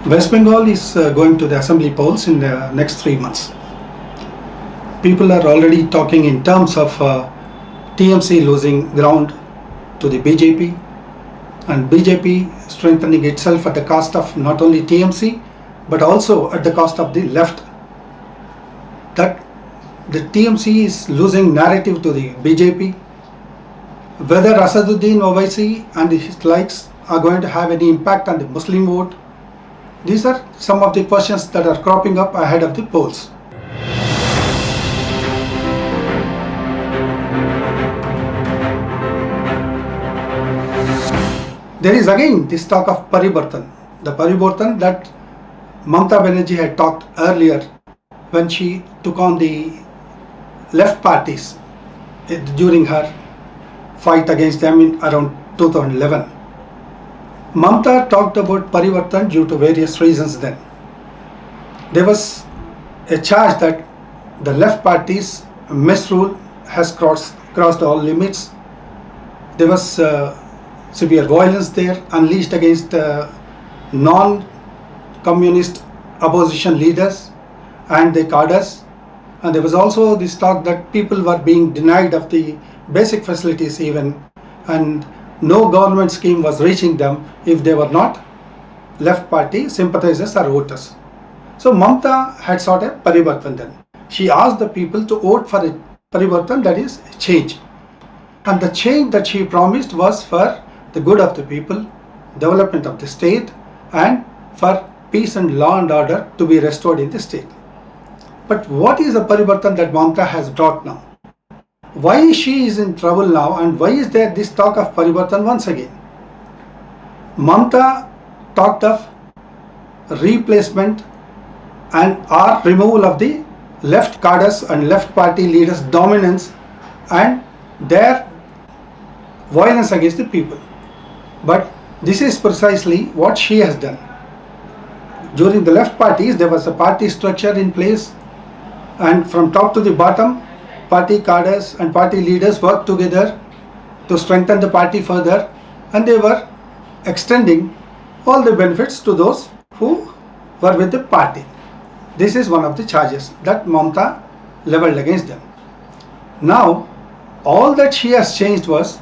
West Bengal is going to the assembly polls in the next 3 months. People are already talking in terms of TMC losing ground to the BJP and BJP strengthening itself at the cost of not only TMC but also at the cost of the left. That the TMC is losing narrative to the BJP. Whether Asaduddin Owaisi and his likes are going to have any impact on the Muslim vote, these are some of the questions that are cropping up ahead of the polls. There is again this talk of Poribortan, the Poribortan that Mamata Banerjee had talked earlier when she took on the left parties during her fight against them in around 2011. Mamata talked about Poribortan due to various reasons then. There was a charge that the left party's misrule has crossed all limits. There was severe violence there unleashed against non-communist opposition leaders and their cadres. And there was also this talk that people were being denied of the basic facilities even, and no government scheme was reaching them if they were not left party sympathizers or voters. So Mamata had sought a Poribortan then. She asked the people to vote for a Poribortan, that is change. And the change that she promised was for the good of the people, development of the state, and for peace and law and order to be restored in the state. But what is the Poribortan that Mamata has brought now? Why she is in trouble now, and why is there this talk of Poribortan once again? Mamata talked of replacement and or removal of the left cadres and left party leaders' dominance and their violence against the people. But this is precisely what she has done. During the left parties, there was a party structure in place, and from top to the bottom, party cadres and party leaders worked together to strengthen the party further, and they were extending all the benefits to those who were with the party. This is one of the charges that Mamata leveled against them. Now, all that she has changed was,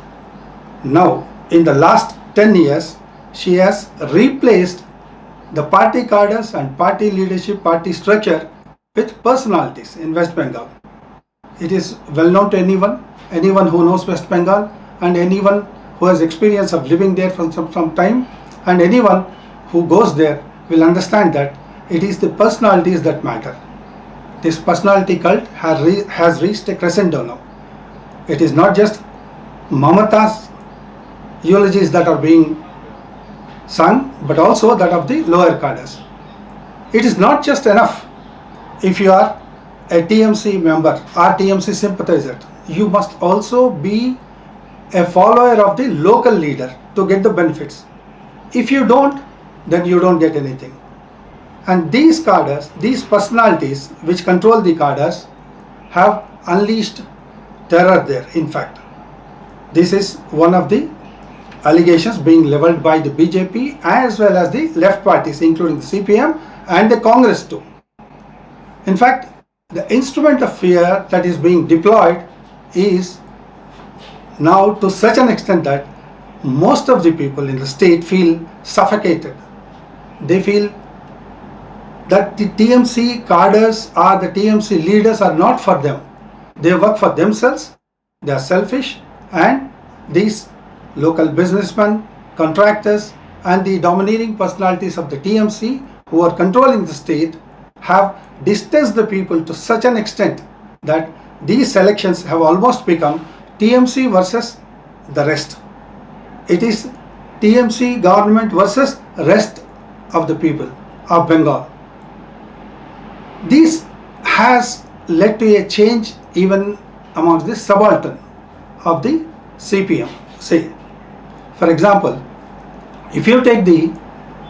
now in the last 10 years, she has replaced the party cadres and party leadership, party structure with personalities in West Bengal. It is well known to anyone who knows West Bengal, and anyone who has experience of living there for some time, and anyone who goes there will understand that it is the personalities that matter. This personality cult has reached a crescendo now. It is not just Mamata's eulogies that are being sung, but also that of the lower cadres. It is not just enough if you are a TMC member or TMC sympathizer. You must also be a follower of the local leader to get the benefits. If you don't, then you don't get anything. And these cadres, these personalities which control the cadres, have unleashed terror there. In fact, this is one of the allegations being leveled by the BJP as well as the left parties, including the CPM and the Congress too. In fact, the instrument of fear that is being deployed is now to such an extent that most of the people in the state feel suffocated. They feel that the TMC cadres or the TMC leaders are not for them. They work for themselves, they are selfish, and these local businessmen, contractors, and the domineering personalities of the TMC who are controlling the state have distanced the people to such an extent that these elections have almost become TMC versus the rest. It is TMC government versus rest of the people of Bengal. This has led to a change even amongst the subaltern of the CPM. Say, for example, if you take the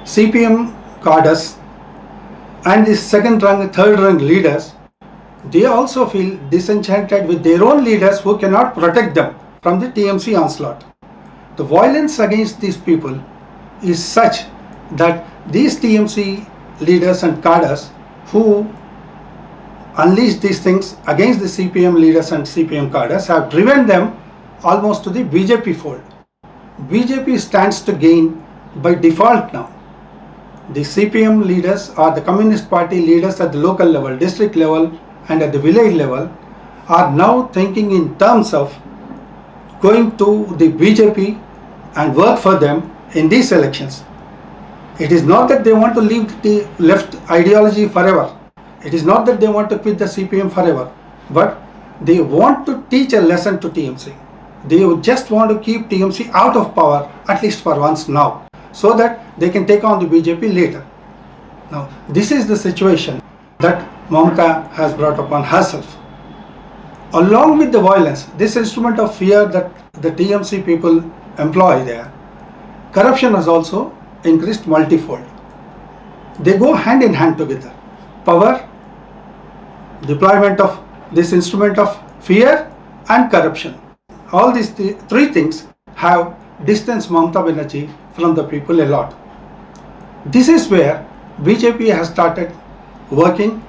CPM cadres and the second rung, third rung leaders, they also feel disenchanted with their own leaders who cannot protect them from the TMC onslaught. The violence against these people is such that these TMC leaders and cadres who unleashed these things against the CPM leaders and CPM cadres have driven them almost to the BJP fold. BJP stands to gain by default now. The CPM leaders or the Communist Party leaders at the local level, district level and at the village level are now thinking in terms of going to the BJP and work for them in these elections. It is not that they want to leave the left ideology forever. It is not that they want to quit the CPM forever. But they want to teach a lesson to TMC. They just want to keep TMC out of power, at least for once now, so that they can take on the BJP later. Now, this is the situation that Mamata has brought upon herself. Along with the violence, this instrument of fear that the TMC people employ there, corruption has also increased multifold. They go hand in hand together. Power, deployment of this instrument of fear and corruption. All these three things have distanced Mamata Banerjee from the people a lot. This is where BJP has started working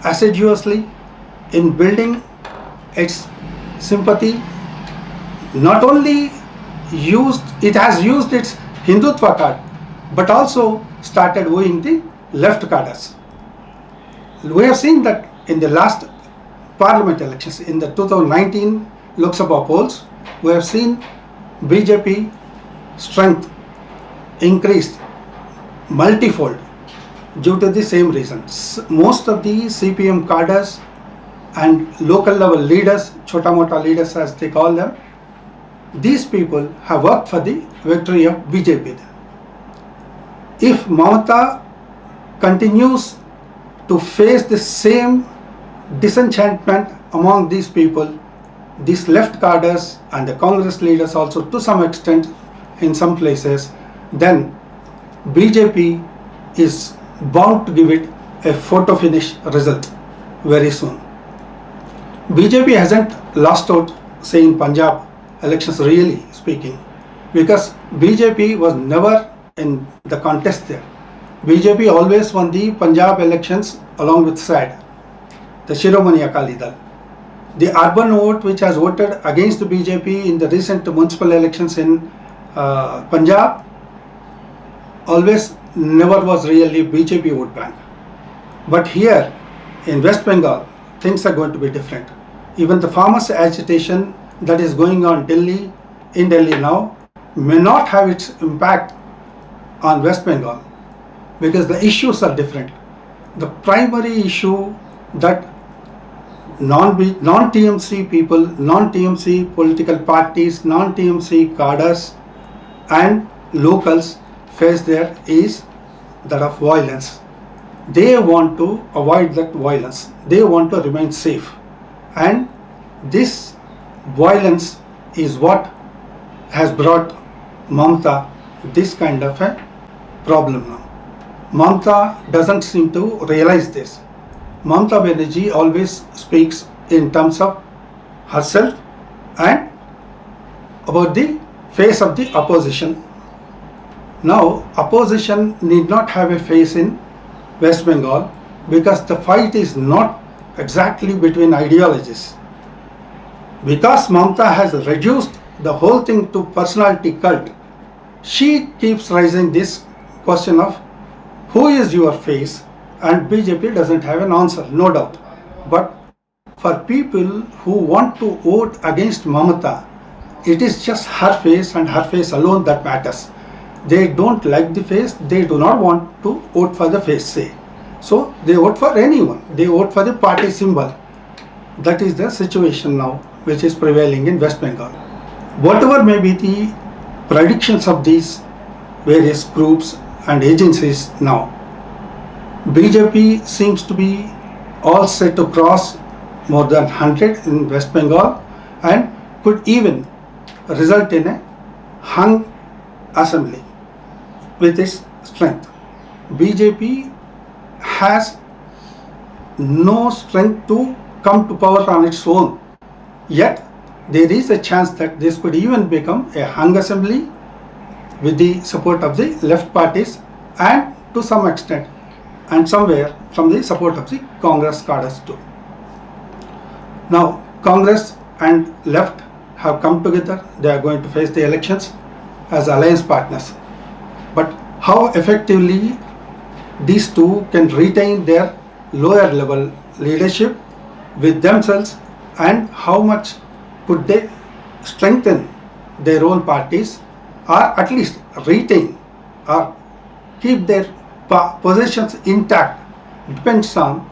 assiduously in building its sympathy. Not only it has used its Hindutva card, but also started wooing the left cadres. We have seen that in the last parliament elections, in the 2019 Lok Sabha polls, we have seen BJP strength increased multifold due to the same reasons. Most of the CPM cadres and local level leaders, chota mota leaders as they call them, these people have worked for the victory of BJP. If Mamata continues to face the same disenchantment among these people, these left cadres and the Congress leaders also to some extent in some places, then BJP is bound to give it a photo finish result very soon. BJP hasn't lost out, say in Punjab elections really speaking, because BJP was never in the contest there. BJP always won the Punjab elections along with SAD, the Shiromani Akali Dal. The urban vote which has voted against the BJP in the recent municipal elections in Punjab always never was really BJP vote bank. But here in West Bengal, things are going to be different. Even the farmers' agitation that is going on in Delhi now may not have its impact on West Bengal because the issues are different. The primary issue that non-TMC people, non-TMC political parties, non-TMC cadres and locals face there is that of violence. They want to avoid that violence. They want to remain safe. And this violence is what has brought Mamata this kind of a problem now. Mamata doesn't seem to realize this. Mamata Banerjee always speaks in terms of herself and about the face of the opposition. Now, opposition need not have a face in West Bengal because the fight is not exactly between ideologies. Because Mamata has reduced the whole thing to personality cult, she keeps raising this question of who is your face, and BJP doesn't have an answer, no doubt. But for people who want to vote against Mamata, it is just her face and her face alone that matters. They don't like the face, they do not want to vote for the face, say. So they vote for anyone, they vote for the party symbol. That is the situation now which is prevailing in West Bengal. Whatever may be the predictions of these various groups and agencies now, BJP seems to be all set to cross more than 100 in West Bengal and could even result in a hung assembly with its strength. BJP has no strength to come to power on its own, yet there is a chance that this could even become a hung assembly with the support of the left parties and to some extent and somewhere from the support of the Congress cadres too. Now Congress and left have come together. They are going to face the elections as alliance partners. But how effectively these two can retain their lower level leadership with themselves, and how much could they strengthen their own parties, or at least retain or keep their positions intact, depends on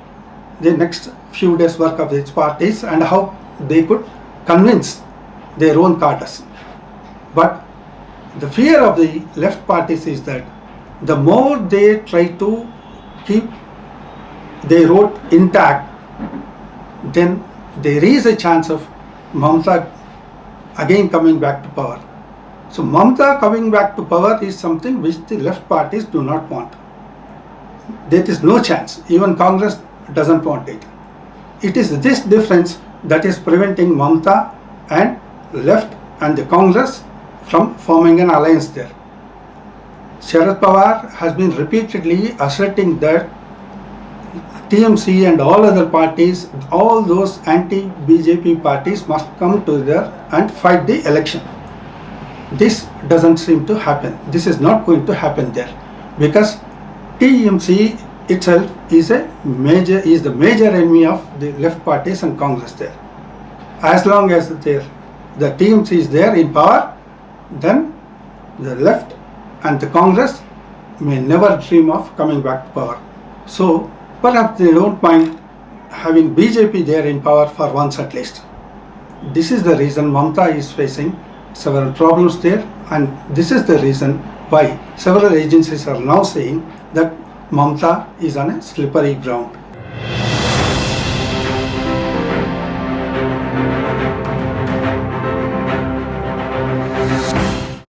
the next few days work of these parties and how they could convince their own cadres. But the fear of the left parties is that the more they try to keep their vote intact, then there is a chance of Mamata again coming back to power. So Mamata coming back to power is something which the left parties do not want. There is no chance. Even Congress doesn't want it. It is this difference that is preventing Mamata and left and the Congress from forming an alliance there. Sharad Pawar has been repeatedly asserting that TMC and all other parties, all those anti-BJP parties must come together and fight the election. This doesn't seem to happen. This is not going to happen there, because TMC itself is the major enemy of the left parties and Congress there. As long as the TMC is there in power, then the left and the Congress may never dream of coming back to power. So perhaps they don't mind having BJP there in power for once at least. This is the reason Mamata is facing several problems there, and this is the reason why several agencies are now saying that Mamata is on a slippery ground.